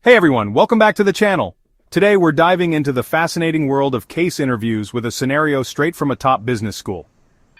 Hey everyone, welcome back to the channel. Today we're diving into the fascinating world of case interviews with a scenario straight from a top business school.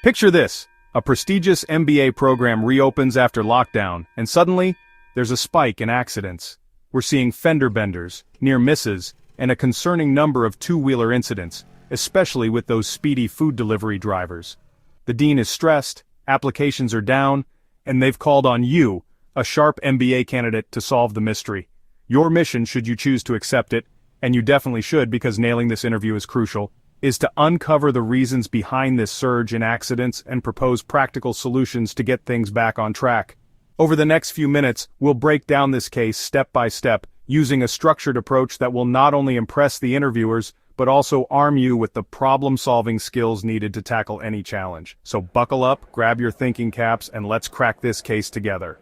Picture this, a prestigious MBA program reopens after lockdown, and suddenly, there's a spike in accidents. We're seeing fender benders, near misses, and a concerning number of two-wheeler incidents, especially with those speedy food delivery drivers. The dean is stressed, applications are down, and they've called on you, a sharp MBA candidate, to solve the mystery. Your mission, should you choose to accept it, and you definitely should because nailing this interview is crucial, is to uncover the reasons behind this surge in accidents and propose practical solutions to get things back on track. Over the next few minutes, we'll break down this case step by step, using a structured approach that will not only impress the interviewers, but also arm you with the problem-solving skills needed to tackle any challenge. So buckle up, grab your thinking caps, and let's crack this case together.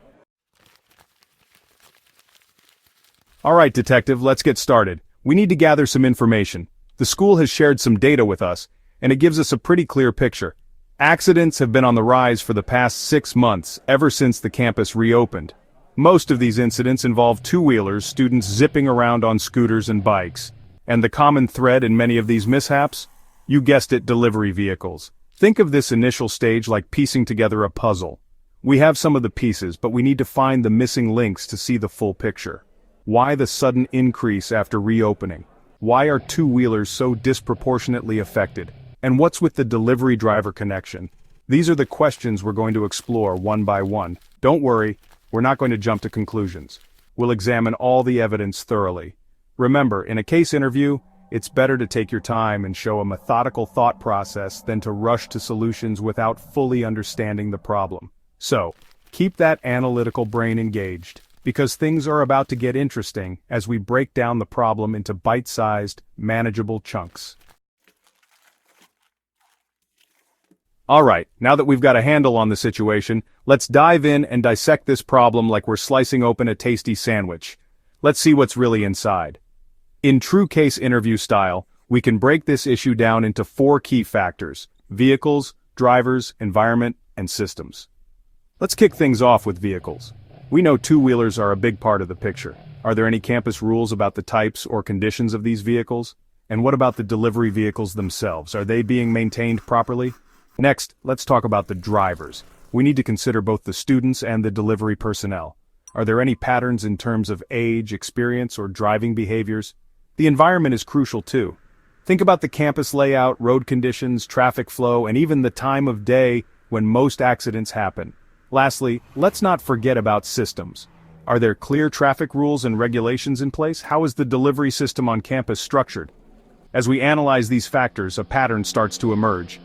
Alright, detective, let's get started. We need to gather some information. The school has shared some data with us, and it gives us a pretty clear picture. Accidents have been on the rise for the past 6 months, ever since the campus reopened. Most of these incidents involve two-wheelers, students zipping around on scooters and bikes. And the common thread in many of these mishaps? You guessed it, delivery vehicles. Think of this initial stage like piecing together a puzzle. We have some of the pieces, but we need to find the missing links to see the full picture. Why the sudden increase after reopening? Why are two-wheelers so disproportionately affected? And what's with the delivery driver connection? These are the questions we're going to explore one by one. Don't worry, we're not going to jump to conclusions. We'll examine all the evidence thoroughly. Remember, in a case interview, it's better to take your time and show a methodical thought process than to rush to solutions without fully understanding the problem. So, keep that analytical brain engaged, because things are about to get interesting as we break down the problem into bite-sized, manageable chunks. Alright, now that we've got a handle on the situation, let's dive in and dissect this problem like we're slicing open a tasty sandwich. Let's see what's really inside. In true case interview style, we can break this issue down into 4 key factors: vehicles, drivers, environment, and systems. Let's kick things off with vehicles. We know two-wheelers are a big part of the picture. Are there any campus rules about the types or conditions of these vehicles? And what about the delivery vehicles themselves? Are they being maintained properly? Next, let's talk about the drivers. We need to consider both the students and the delivery personnel. Are there any patterns in terms of age, experience, or driving behaviors? The environment is crucial too. Think about the campus layout, road conditions, traffic flow, and even the time of day when most accidents happen. Lastly, let's not forget about systems. Are there clear traffic rules and regulations in place? How is the delivery system on campus structured? As we analyze these factors, a pattern starts to emerge.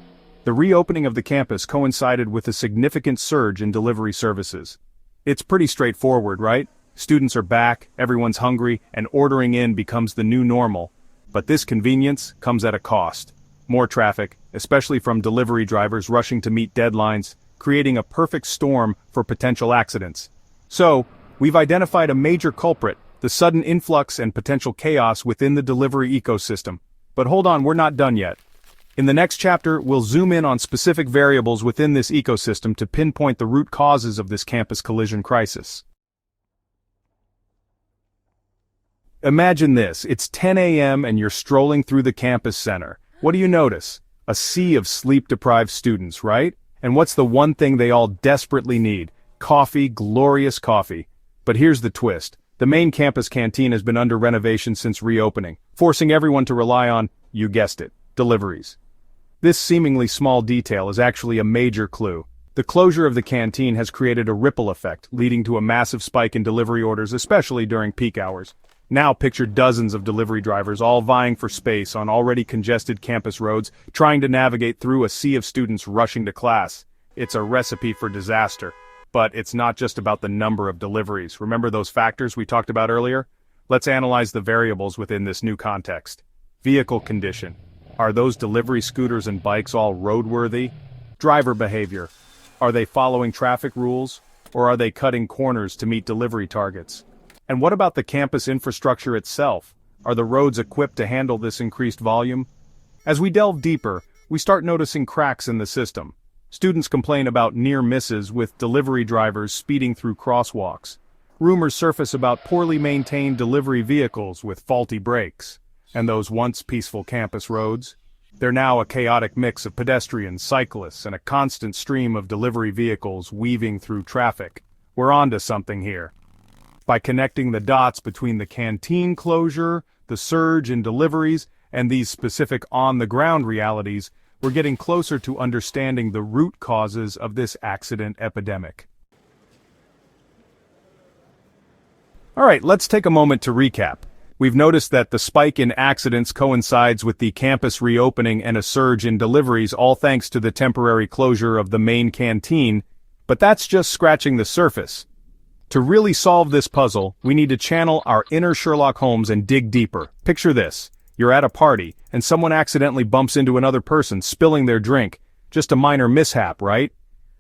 The reopening of the campus coincided with a significant surge in delivery services. It's pretty straightforward, right? Students are back, everyone's hungry, and ordering in becomes the new normal. But this convenience comes at a cost. More traffic, especially from delivery drivers rushing to meet deadlines, creating a perfect storm for potential accidents. So, we've identified a major culprit, the sudden influx and potential chaos within the delivery ecosystem. But hold on, we're not done yet. In the next chapter, we'll zoom in on specific variables within this ecosystem to pinpoint the root causes of this campus collision crisis. Imagine this, it's 10 a.m. and you're strolling through the campus center. What do you notice? A sea of sleep-deprived students, right? And what's the one thing they all desperately need? Coffee, glorious coffee. But here's the twist. The main campus canteen has been under renovation since reopening, forcing everyone to rely on, you guessed it, deliveries. This seemingly small detail is actually a major clue. The closure of the canteen has created a ripple effect, leading to a massive spike in delivery orders, especially during peak hours. Now picture dozens of delivery drivers all vying for space on already congested campus roads, trying to navigate through a sea of students rushing to class. It's a recipe for disaster. But it's not just about the number of deliveries. Remember those factors we talked about earlier? Let's analyze the variables within this new context. Vehicle condition. Are those delivery scooters and bikes all roadworthy? Driver behavior. Are they following traffic rules? Or are they cutting corners to meet delivery targets? And what about the campus infrastructure itself? Are the roads equipped to handle this increased volume? As we delve deeper, we start noticing cracks in the system. Students complain about near misses with delivery drivers speeding through crosswalks. rumors surface about poorly maintained delivery vehicles with faulty brakes. And those once peaceful campus roads? They're now a chaotic mix of pedestrians, cyclists, and a constant stream of delivery vehicles weaving through traffic. We're onto something here. By connecting the dots between the canteen closure, the surge in deliveries, and these specific on-the-ground realities, we're getting closer to understanding the root causes of this accident epidemic. Alright, let's take a moment to recap. We've noticed that the spike in accidents coincides with the campus reopening and a surge in deliveries, all thanks to the temporary closure of the main canteen, but that's just scratching the surface. To really solve this puzzle, we need to channel our inner Sherlock Holmes and dig deeper. Picture this. You're at a party, and someone accidentally bumps into another person, spilling their drink. Just a minor mishap, right?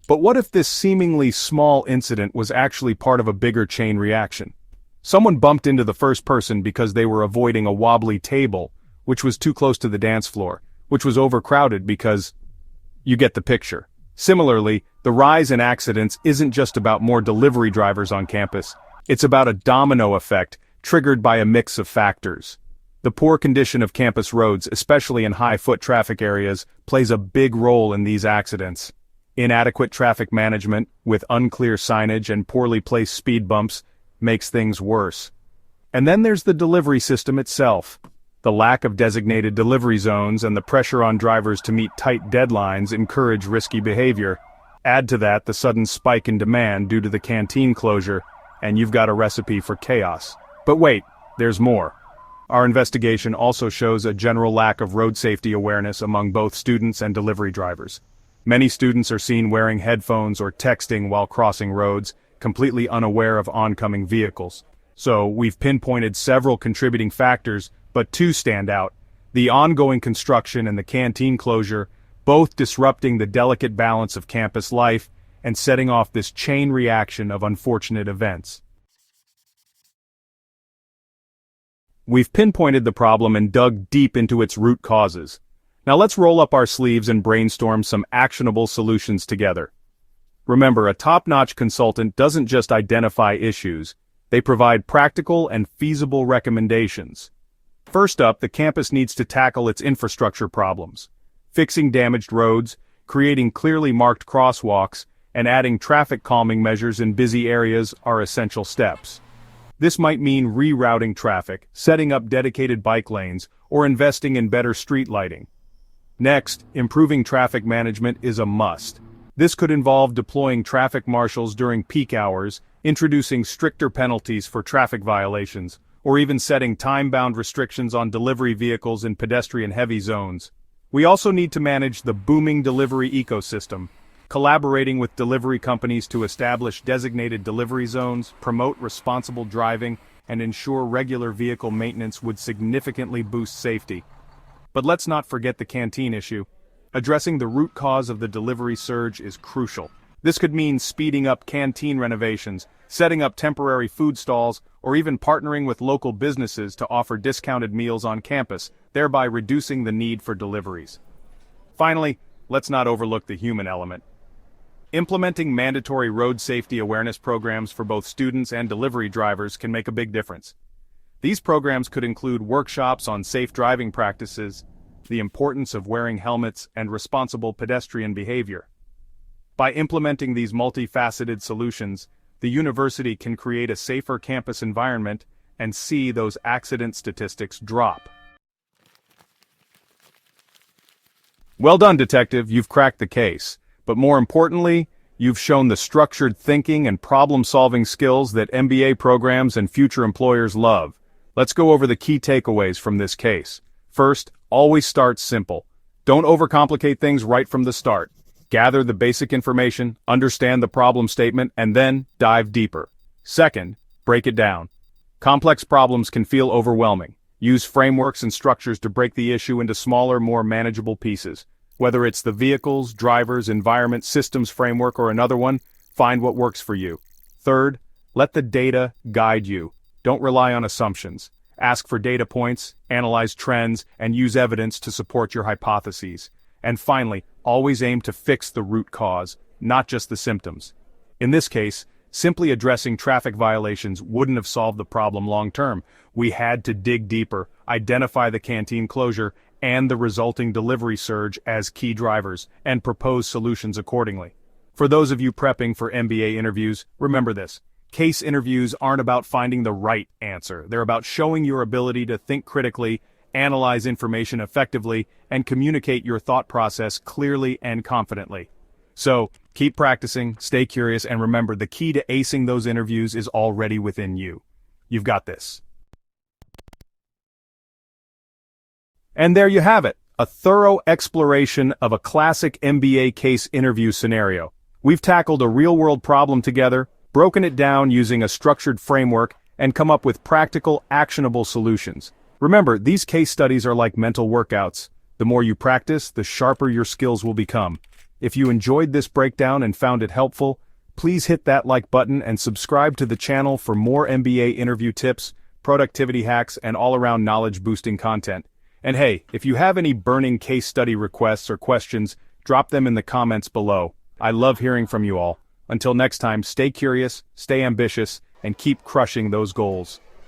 But what if this seemingly small incident was actually part of a bigger chain reaction? Someone bumped into the first person because they were avoiding a wobbly table, which was too close to the dance floor, which was overcrowded because... You get the picture. Similarly, the rise in accidents isn't just about more delivery drivers on campus. It's about a domino effect triggered by a mix of factors. The poor condition of campus roads, especially in high-foot traffic areas, plays a big role in these accidents. Inadequate traffic management, with unclear signage and poorly placed speed bumps, makes things worse. And then there's the delivery system itself. The lack of designated delivery zones and the pressure on drivers to meet tight deadlines encourage risky behavior. Add to that the sudden spike in demand due to the canteen closure, and you've got a recipe for chaos. But wait, there's more. Our investigation also shows a general lack of road safety awareness among both students and delivery drivers. Many students are seen wearing headphones or texting while crossing roads, completely unaware of oncoming vehicles. So, we've pinpointed several contributing factors, but two stand out: the ongoing construction and the canteen closure, both disrupting the delicate balance of campus life and setting off this chain reaction of unfortunate events. We've pinpointed the problem and dug deep into its root causes. Now let's roll up our sleeves and brainstorm some actionable solutions together. Remember, a top-notch consultant doesn't just identify issues, they provide practical and feasible recommendations. First up, the campus needs to tackle its infrastructure problems. Fixing damaged roads, creating clearly marked crosswalks, and adding traffic calming measures in busy areas are essential steps. This might mean rerouting traffic, setting up dedicated bike lanes, or investing in better street lighting. Next, improving traffic management is a must. This could involve deploying traffic marshals during peak hours, introducing stricter penalties for traffic violations, or even setting time-bound restrictions on delivery vehicles in pedestrian-heavy zones. We also need to manage the booming delivery ecosystem, collaborating with delivery companies to establish designated delivery zones, promote responsible driving, and ensure regular vehicle maintenance would significantly boost safety. But let's not forget the canteen issue. Addressing the root cause of the delivery surge is crucial. This could mean speeding up canteen renovations, setting up temporary food stalls, or even partnering with local businesses to offer discounted meals on campus, thereby reducing the need for deliveries. Finally, let's not overlook the human element. Implementing mandatory road safety awareness programs for both students and delivery drivers can make a big difference. These programs could include workshops on safe driving practices, the importance of wearing helmets, and responsible pedestrian behavior. By implementing these multifaceted solutions, the university can create a safer campus environment and see those accident statistics drop. Well done, detective, you've cracked the case. But more importantly, you've shown the structured thinking and problem-solving skills that MBA programs and future employers love. Let's go over the key takeaways from this case. First, always start simple. Don't overcomplicate things right from the start. Gather the basic information, understand the problem statement, and then dive deeper. Second, break it down. Complex problems can feel overwhelming. Use frameworks and structures to break the issue into smaller, more manageable pieces. Whether it's the vehicles, drivers, environment, systems framework, or another one, find what works for you. Third, let the data guide you. Don't rely on assumptions. Ask for data points, analyze trends, and use evidence to support your hypotheses. And finally, always aim to fix the root cause, not just the symptoms. In this case, Simply addressing traffic violations wouldn't have solved the problem long term. We had to dig deeper, identify the canteen closure and the resulting delivery surge as key drivers, and propose solutions accordingly. For those of you prepping for MBA interviews, remember this. Case interviews aren't about finding the right answer. They're about showing your ability to think critically, analyze information effectively, and communicate your thought process clearly and confidently. So, keep practicing, stay curious, and remember the key to acing those interviews is already within you. You've got this. And there you have it, a thorough exploration of a classic MBA case interview scenario. We've tackled a real-world problem together, broken it down using a structured framework, and come up with practical, actionable solutions. Remember, these case studies are like mental workouts. The more you practice, the sharper your skills will become. If you enjoyed this breakdown and found it helpful, please hit that like button and subscribe to the channel for more MBA interview tips, productivity hacks, and all-around knowledge-boosting content. And hey, if you have any burning case study requests or questions, drop them in the comments below. I love hearing from you all. Until next time, stay curious, stay ambitious, and keep crushing those goals.